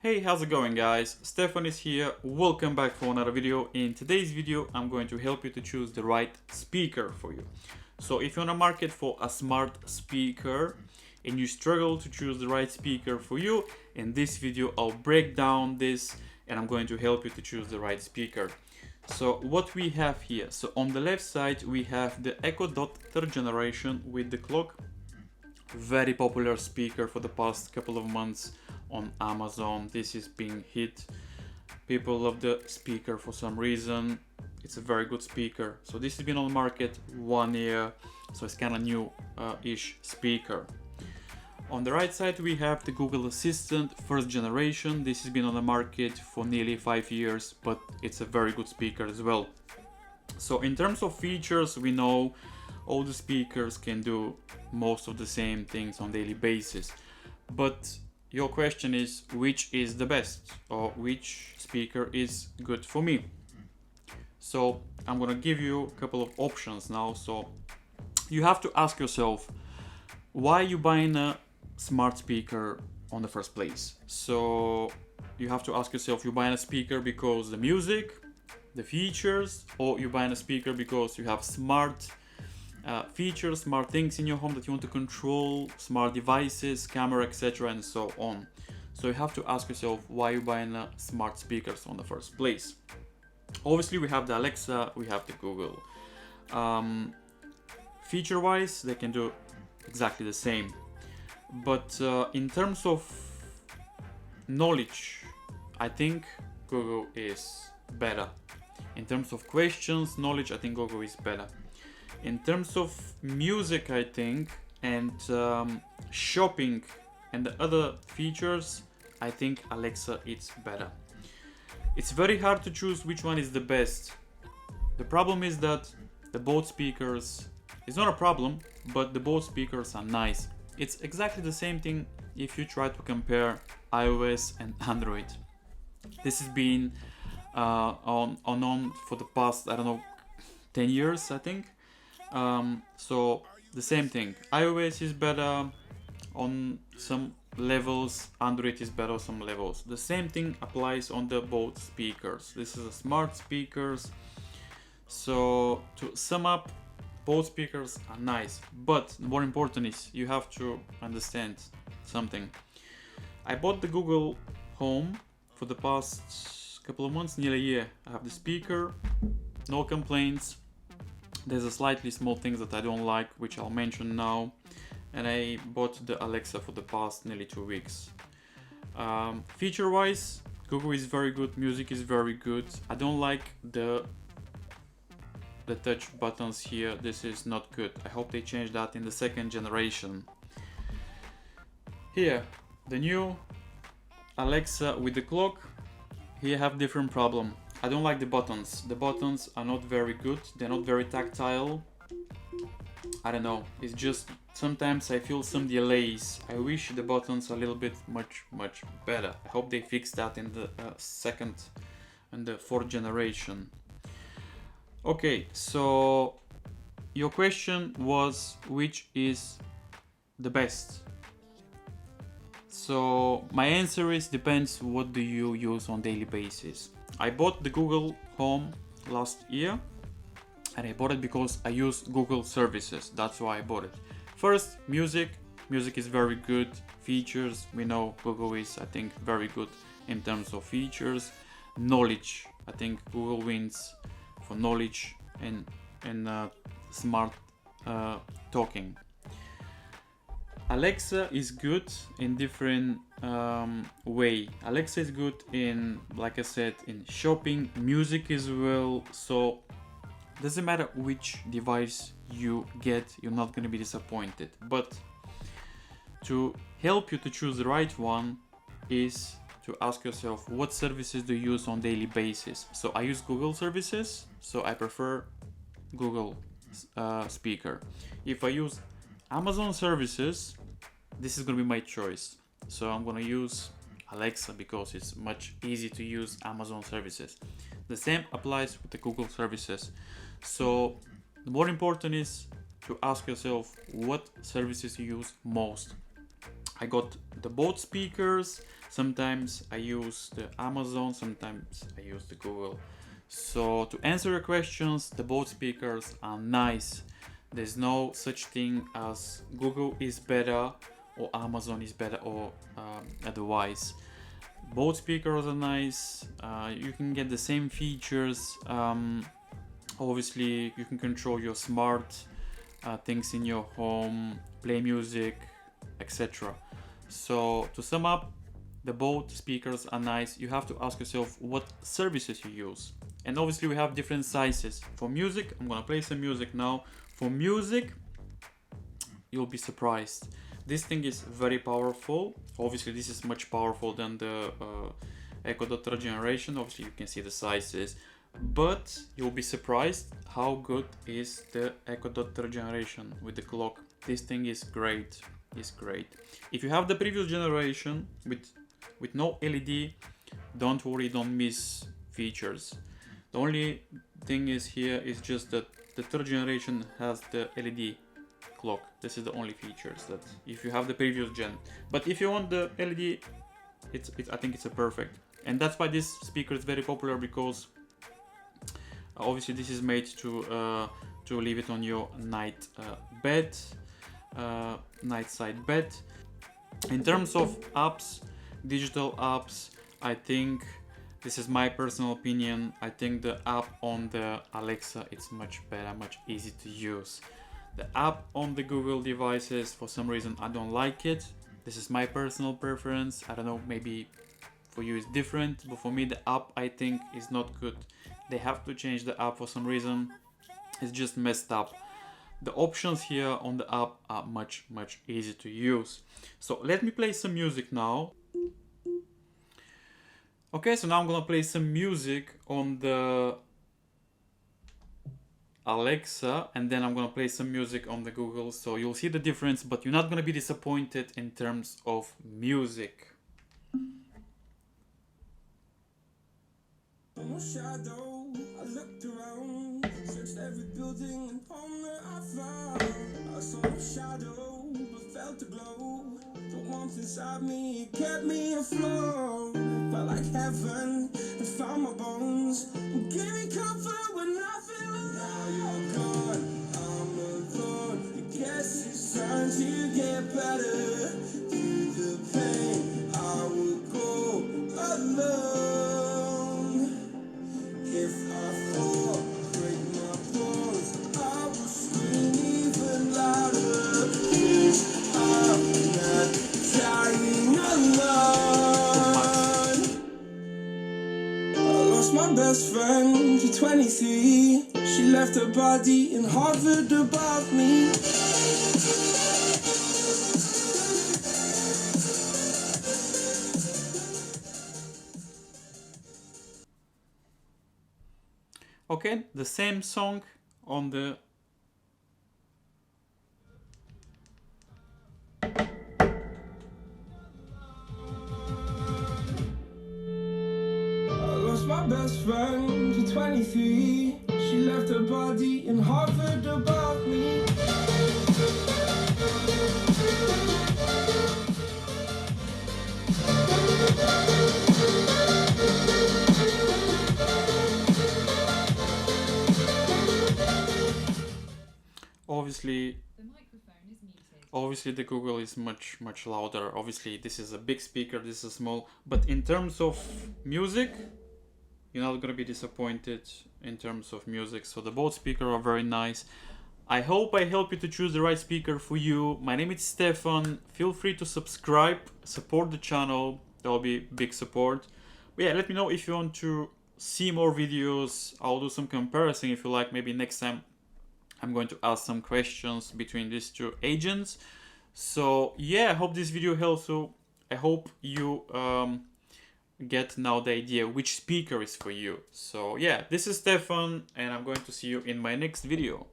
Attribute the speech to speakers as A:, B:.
A: Hey, how's it going guys? Stefan is here. Welcome back for another video. In today's video, I'm going to help you to choose the right speaker for you. So if you're on the market for a smart speaker and you struggle to choose the right speaker for you, in this video, I'll break down this and I'm going to help you to choose the right speaker. So what we have here, so on the left side, we have the Echo Dot third generation with the clock. Very popular speaker for the past couple of months on Amazon. This is being hit. People love the speaker for some reason. It's a very good speaker. So this has been on the market 1 year, so it's kind of new-ish speaker. On the right side we have the Google Assistant first generation. This has been on the market for nearly 5 years, but it's a very good speaker as well. So in terms of features, we know all the speakers can do most of the same things on daily basis, but your question is which is the best or which speaker is good for me. So I'm gonna give you a couple of options now. So you have to ask yourself why you buying a smart speaker on the first place. So you have to ask yourself, you buying a speaker because the music, the features, or you buying a speaker because you have smart features, smart things in your home that you want to control, smart devices, camera, etc. and so on. So you have to ask yourself why you're buying smart speakers on the first place. Obviously we have the Alexa, we have the Google. Feature wise they can do exactly the same, but in terms of knowledge I think Google is better. In terms of questions, knowledge, I think Google is better. In terms of music, I think, and shopping and the other features, I think Alexa is better. It's very hard to choose which one is the best. The problem is that the both speakers, it's not a problem, but the both speakers are nice. It's exactly the same thing if you try to compare iOS and Android. This has been on for the past, I don't know, 10 years, I think. So the same thing, iOS is better on some levels, Android is better on some levels. The same thing applies on the both speakers. This is a smart speakers. So to sum up, both speakers are nice, but more important is you have to understand something. I bought the Google Home for the past couple of months, nearly a year. I have the speaker, no complaints. There's a slightly small things that I don't like, which I'll mention now. And I bought the Alexa for the past nearly 2 weeks. Feature wise, Google is very good, music is very good. I don't like the touch buttons here. This is not good. I hope they change that in the second generation. Here, the new Alexa with the clock. Here I have different problem. I don't like the buttons. The buttons are not very good. They're not very tactile. I don't know. It's just sometimes I feel some delays. I wish the buttons are a little bit much better. I hope they fix that in the second and the fourth generation. Okay, so your question was which is the best. So my answer is depends what do you use on daily basis. I bought the Google Home last year and I bought it because I use Google services. That's why I bought it. First, music is very good. Features, we know Google is, I think, very good in terms of features. Knowledge, I think Google wins for knowledge and smart talking. Alexa is good in different way. Alexa is good in, like I said, in shopping, music as well. So doesn't matter which device you get, you're not going to be disappointed. But to help you to choose the right one is to ask yourself what services do you use on daily basis. So I use Google services, so I prefer Google speaker. If I use Amazon services, this is going to be my choice. So I'm going to use Alexa because it's much easy to use Amazon services. The same applies with the Google services. So the more important is to ask yourself what services you use most. I got the both speakers. Sometimes I use the Amazon, sometimes I use the Google. So to answer your questions, the both speakers are nice. There's no such thing as Google is better or Amazon is better or otherwise. Both speakers are nice. You can get the same features. Obviously, you can control your smart things in your home, play music, etc. So to sum up, the both speakers are nice. You have to ask yourself what services you use. And obviously we have different sizes. For music, I'm gonna play some music now. For music, you'll be surprised. This thing is very powerful. Obviously this is much powerful than the Echo Dot third generation. Obviously you can see the sizes, but you'll be surprised how good is the Echo Dot third generation with the clock. This thing is great. If you have the previous generation with no LED, don't worry, don't miss features. The only thing is here is just that the third generation has the LED clock. This is the only features that if you have the previous gen. But if you want the LED, I think it's a perfect. And that's why this speaker is very popular, because obviously this is made to leave it on your night bed, night side bed. In terms of apps, digital apps, I think, this is my personal opinion, I think the app on the Alexa it's much better, much easier to use. The app on the Google devices, for some reason I don't like it. This is my personal preference. I don't know, maybe for you it's different, but for me the app I think is not good. They have to change the app for some reason. It's just messed up. The options here on the app are much easier to use. So let me play some music now. Okay, so now I'm gonna play some music on the Alexa, and then I'm gonna play some music on the Google, so you'll see the difference, but you're not gonna be disappointed in terms of music.
B: Shadow, I looked around, searched every building and home that I found. I saw no shadow, but felt the glow. The warmth inside me, it kept me afloat. Felt like heaven, and found my bones. Gave me comfort when I feel alone. Now you're gone, I'm alone. I guess it's time to get better. Through the pain, I would go alone. If I fall, break my bones, I will scream even louder. 'Cause I'm not dying alone. I lost my best friend to 23. She left her body and hovered above me.
A: Okay, the same song on the
B: My best friend to 23. She left her body and hovered above me.
A: Obviously the Google is much louder. Obviously this is a big speaker, this is small, but in terms of music, you're not gonna be disappointed in terms of music. So the both speakers are very nice. I hope I help you to choose the right speaker for you. My name is Stefan. Feel free to subscribe, support the channel. That will be big support. But yeah, let me know if you want to see more videos. I'll do some comparison if you like. Maybe next time I'm going to ask some questions between these two agents. So yeah, I hope this video helps you. I hope you get now the idea which speaker is for you. So yeah, this is Stefan, and I'm going to see you in my next video.